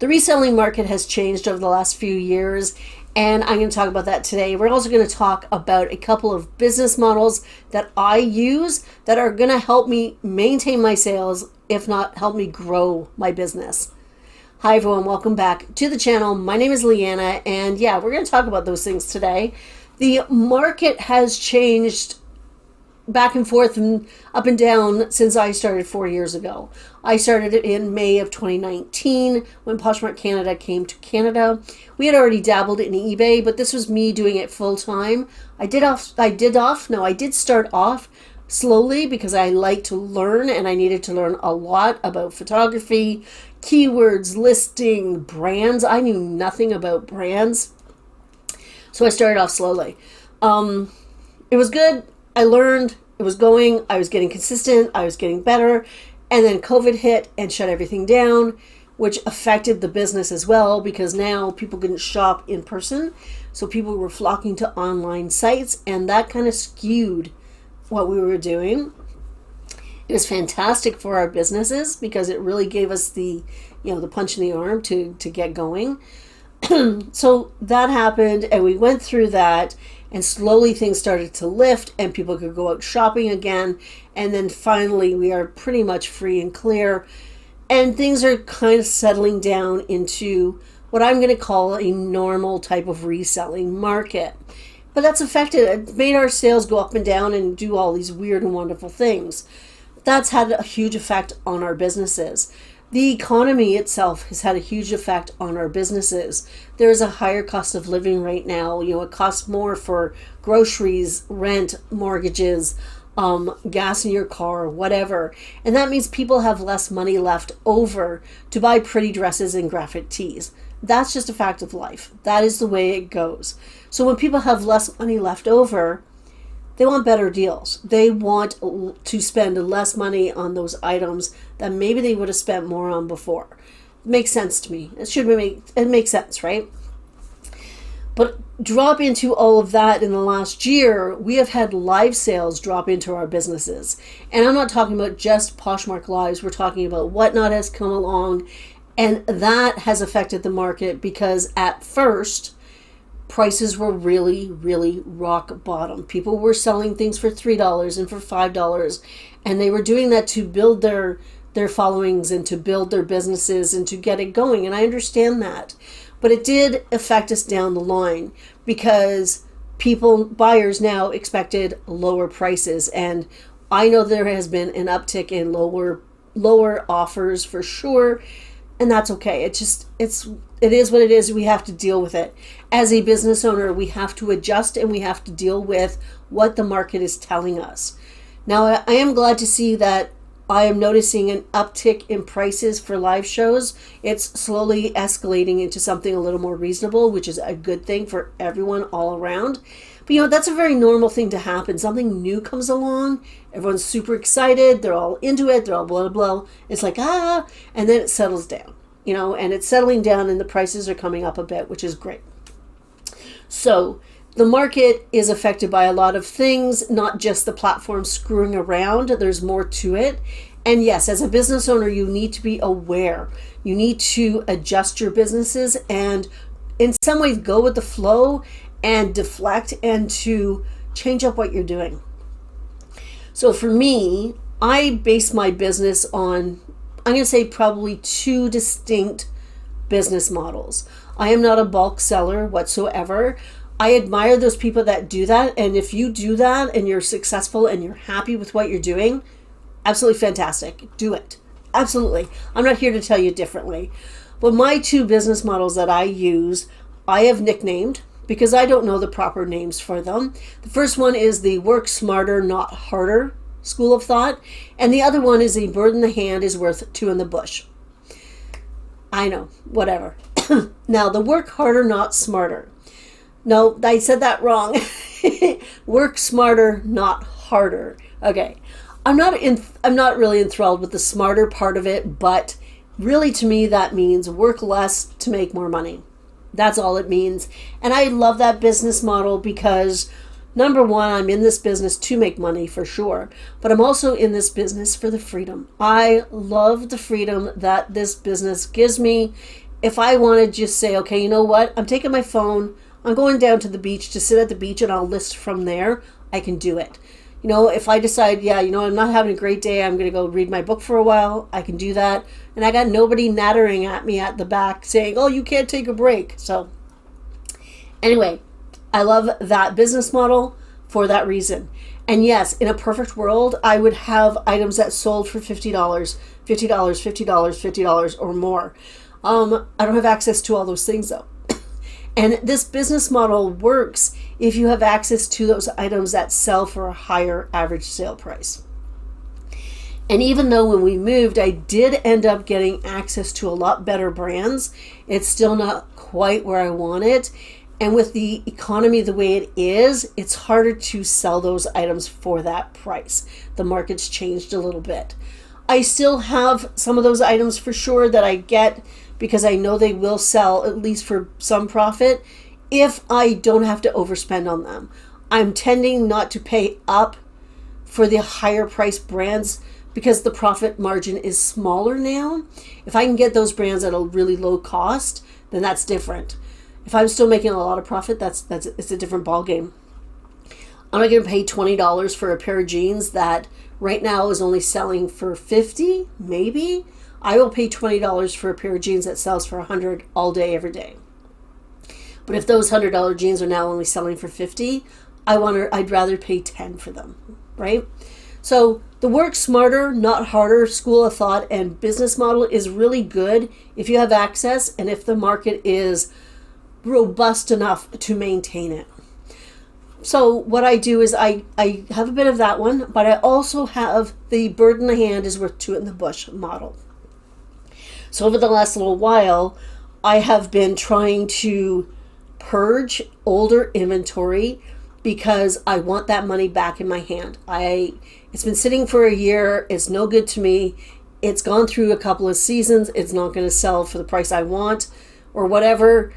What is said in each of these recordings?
The reselling market has changed over the last few years, and I'm going to talk about that today. We're also going to talk about a couple of business models that I use that are going to help me maintain my sales, if not help me grow my business. Hi everyone, welcome back to the channel. My name is Leanna, and yeah, we're going to talk about those things today. The market has changed back and forth and up and down since I started 4 years ago. I started it in May of 2019 when Poshmark Canada came to Canada. We had already dabbled in eBay, but this was me doing it full time. I did start off slowly because I like to learn, and I needed to learn a lot about photography, keywords, listing, brands. I knew nothing about brands, so I started off slowly. It was good. I learned, it was going, I was getting consistent, I was getting better, and then COVID hit and shut everything down, which affected the business as well because now people couldn't shop in person, so people were flocking to online sites, and that kind of skewed what we were doing. It was fantastic for our businesses because it really gave us the punch in the arm to get going. So that happened, and we went through that, and slowly things started to lift and people could go out shopping again. And then finally we are pretty much free and clear, and things are kind of settling down into what I'm going to call a normal type of reselling market. But that's affected, it made our sales go up and down and do all these weird and wonderful things. That's had a huge effect on our businesses. The economy itself has had a huge effect on our businesses. There's a higher cost of living right now. It costs more for groceries, rent, mortgages, gas in your car, whatever. And that means people have less money left over to buy pretty dresses and graphic tees. That's just a fact of life. That is the way it goes. So when people have less money left over, they want better deals. They want to spend less money on those items that maybe they would have spent more on before. It makes sense to me. It makes sense, right? But drop into all of that in the last year, we have had live sales drop into our businesses. And I'm not talking about just Poshmark Lives. We're talking about Whatnot has come along, and that has affected the market because at first, prices were really, really rock bottom. People were selling things for $3 and for $5, and they were doing that to build their followings and to build their businesses and to get it going. And I understand that. But it did affect us down the line because buyers now expected lower prices. And I know there has been an uptick in lower offers for sure. And that's okay. It is what it is. We have to deal with it. As a business owner, we have to adjust and we have to deal with what the market is telling us. Now, I am glad to see that I am noticing an uptick in prices for live shows. It's slowly escalating into something a little more reasonable, which is a good thing for everyone all around. But that's a very normal thing to happen. Something new comes along, everyone's super excited, they're all into it, they're all blah, blah, blah. It's like, and then it settles down, and it's settling down and the prices are coming up a bit, which is great. So the market is affected by a lot of things, not just the platform screwing around. There's more to it. And yes, as a business owner, you need to be aware. You need to adjust your businesses and in some ways go with the flow and deflect and to change up what you're doing. So for me, I base my business on, I'm going to say probably two distinct business models. I am not a bulk seller whatsoever. I admire those people that do that. And if you do that and you're successful and you're happy with what you're doing, absolutely fantastic. Do it. Absolutely. I'm not here to tell you differently. But my two business models that I use, I have nicknamed because I don't know the proper names for them. The first one is the work smarter, not harder school of thought. And the other one is a bird in the hand is worth two in the bush. I know, whatever. Now, the work harder, not smarter. No, I said that wrong. Work smarter, not harder. Okay. I'm not really enthralled with the smarter part of it, but really to me that means work less to make more money. That's all it means. And I love that business model because number one, I'm in this business to make money for sure, but I'm also in this business for the freedom. I love the freedom that this business gives me, if I want to just say, okay, you know what, I'm taking my phone, I'm going down to the beach to sit at the beach and I'll list from there, I can do it. If I decide, I'm not having a great day, I'm going to go read my book for a while, I can do that. And I got nobody nattering at me at the back saying, oh, you can't take a break. So anyway, I love that business model for that reason. And yes, in a perfect world, I would have items that sold for $50, $50, $50, $50 or more. I don't have access to all those things though. And this business model works if you have access to those items that sell for a higher average sale price. And even though when we moved, I did end up getting access to a lot better brands, it's still not quite where I want it. And with the economy the way it is, it's harder to sell those items for that price. The market's changed a little bit. I still have some of those items for sure that I get because I know they will sell at least for some profit if I don't have to overspend on them. I'm tending not to pay up for the higher price brands because the profit margin is smaller now. If I can get those brands at a really low cost, then that's different. If I'm still making a lot of profit, it's a different ballgame. I'm not going to pay $20 for a pair of jeans that right now is only selling for $50, maybe. I will pay $20 for a pair of jeans that sells for $100 all day, every day. But if those $100 jeans are now only selling for $50, I'd rather pay $10 for them, right? So the work smarter, not harder school of thought and business model is really good if you have access and if the market is robust enough to maintain it. So what I do is I have a bit of that one, but I also have the bird in the hand is worth two in the bush model. So over the last little while, I have been trying to purge older inventory because I want that money back in my hand. It's been sitting for a year. It's no good to me. It's gone through a couple of seasons. It's not going to sell for the price I want or whatever.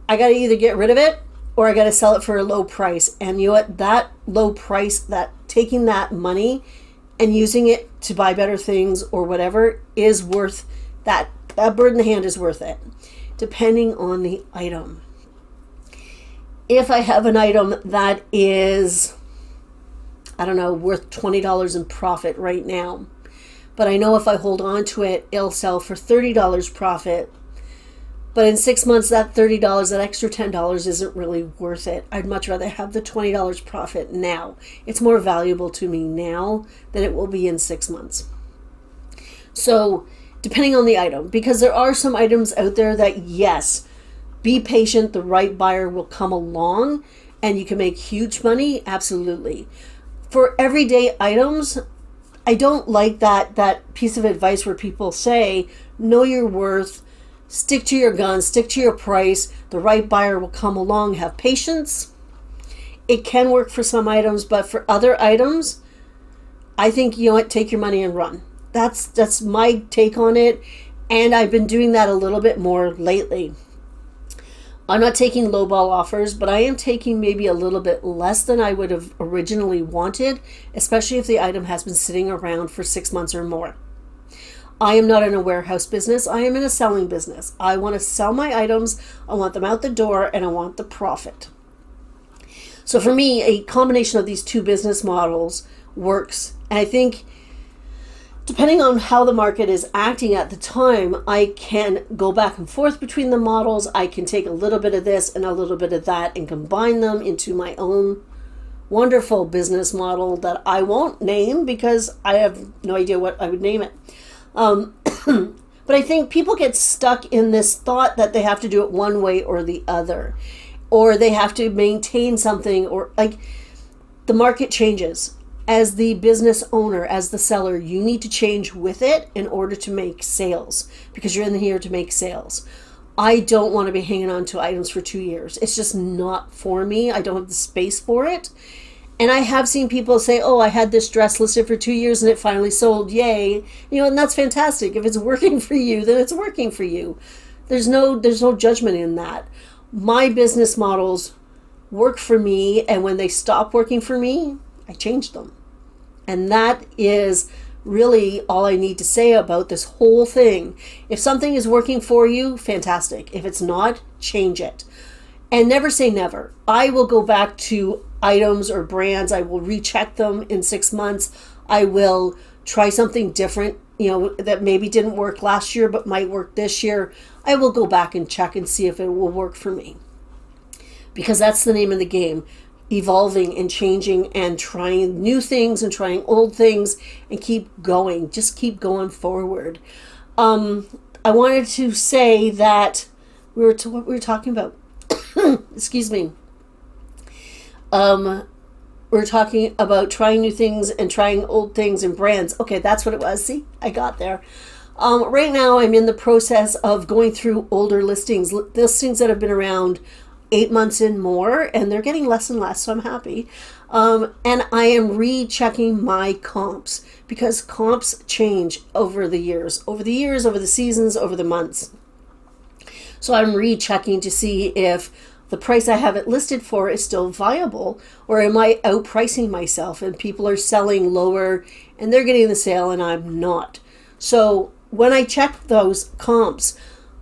I got to either get rid of it or I got to sell it for a low price. And you know what? That low price, that taking that money and using it to buy better things or whatever is worth that. That bird in the hand is worth it, depending on the item. If I have an item that is, worth $20 in profit right now, but I know if I hold on to it, it'll sell for $30 profit. But in 6 months, that $30, that extra $10 isn't really worth it. I'd much rather have the $20 profit now. It's more valuable to me now than it will be in 6 months. So depending on the item, because there are some items out there that, yes, be patient, the right buyer will come along and you can make huge money, absolutely. For everyday items, I don't like that piece of advice where people say, know your worth, stick to your guns, stick to your price, the right buyer will come along, have patience. It can work for some items, but for other items, I think, take your money and run. That's my take on it, and I've been doing that a little bit more lately. I'm not taking lowball offers, but I am taking maybe a little bit less than I would have originally wanted, especially if the item has been sitting around for 6 months or more. I am not in a warehouse business. I am in a selling business. I want to sell my items, I want them out the door, and I want the profit. So for me, a combination of these two business models works, and I think depending on how the market is acting at the time, I can go back and forth between the models. I can take a little bit of this and a little bit of that and combine them into my own wonderful business model that I won't name because I have no idea what I would name it. But I think people get stuck in this thought that they have to do it one way or the other, or they have to maintain something, or like the market changes. As the business owner, as the seller, you need to change with it in order to make sales because you're in here to make sales. I don't want to be hanging on to items for 2 years. It's just not for me. I don't have the space for it. And I have seen people say, oh, I had this dress listed for 2 years and it finally sold. Yay. And that's fantastic. If it's working for you, then it's working for you. There's no judgment in that. My business models work for me, and when they stop working for me, I change them. And that is really all I need to say about this whole thing. If something is working for you, fantastic. If it's not, change it. And never say never. I will go back to items or brands. I will recheck them in 6 months. I will try something different, that maybe didn't work last year but might work this year. I will go back and check and see if it will work for me. Because that's the name of the game. Evolving and changing and trying new things and trying old things and keep going. Just keep going forward. I wanted to say that what we were talking about. Excuse me. We're talking about trying new things and trying old things and brands. Okay, that's what it was. See, I got there. Right now, I'm in the process of going through older listings that have been around 8 months and more, and they're getting less and less, so I'm happy. And I am rechecking my comps because comps change over the years, over the seasons, over the months. So I'm rechecking to see if the price I have it listed for is still viable, or am I outpricing myself and people are selling lower and they're getting the sale and I'm not. So when I check those comps,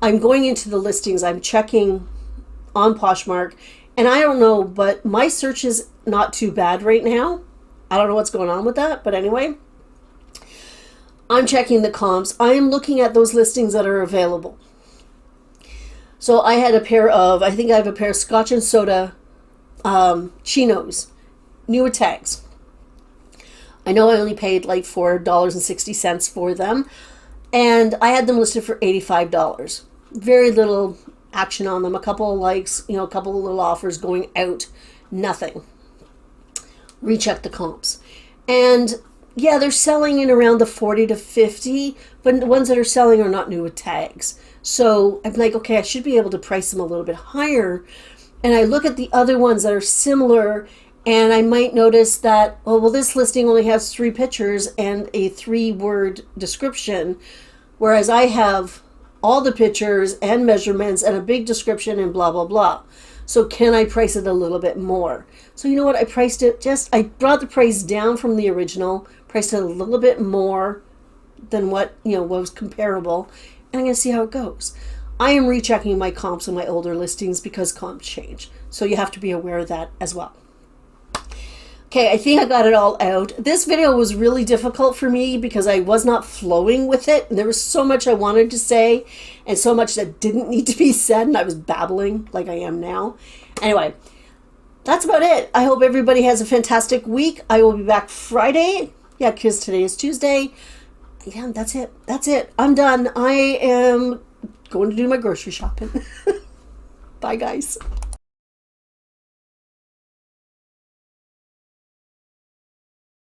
I'm going into the listings, I'm checking on Poshmark, and I don't know, but my search is not too bad right now. I don't know what's going on with that, but anyway, I'm checking the comps. I am looking at those listings that are available. So I had I think I have a pair of Scotch and Soda chinos, newer tags. I know I only paid like $4.60 for them, and I had them listed for $85. Very little action on them, a couple of likes, a couple of little offers going out, nothing. Recheck the comps. And yeah, they're selling in around the 40 to 50, but the ones that are selling are not new with tags. So I'm like, okay, I should be able to price them a little bit higher. And I look at the other ones that are similar, and I might notice that, well, this listing only has 3 pictures and a 3-word description, whereas I have all the pictures and measurements and a big description and blah, blah, blah. So can I price it a little bit more? So you know what? I brought the price down from the original, priced it a little bit more than what was comparable, and I'm going to see how it goes. I am rechecking my comps on my older listings because comps change. So you have to be aware of that as well. Okay, I think I got it all out. This video was really difficult for me because I was not flowing with it. There was so much I wanted to say and so much that didn't need to be said, and I was babbling like I am now. Anyway, that's about it. I hope everybody has a fantastic week. I will be back Friday. Yeah, because today is Tuesday. Yeah, that's it. That's it. I'm done. I am going to do my grocery shopping. Bye, guys.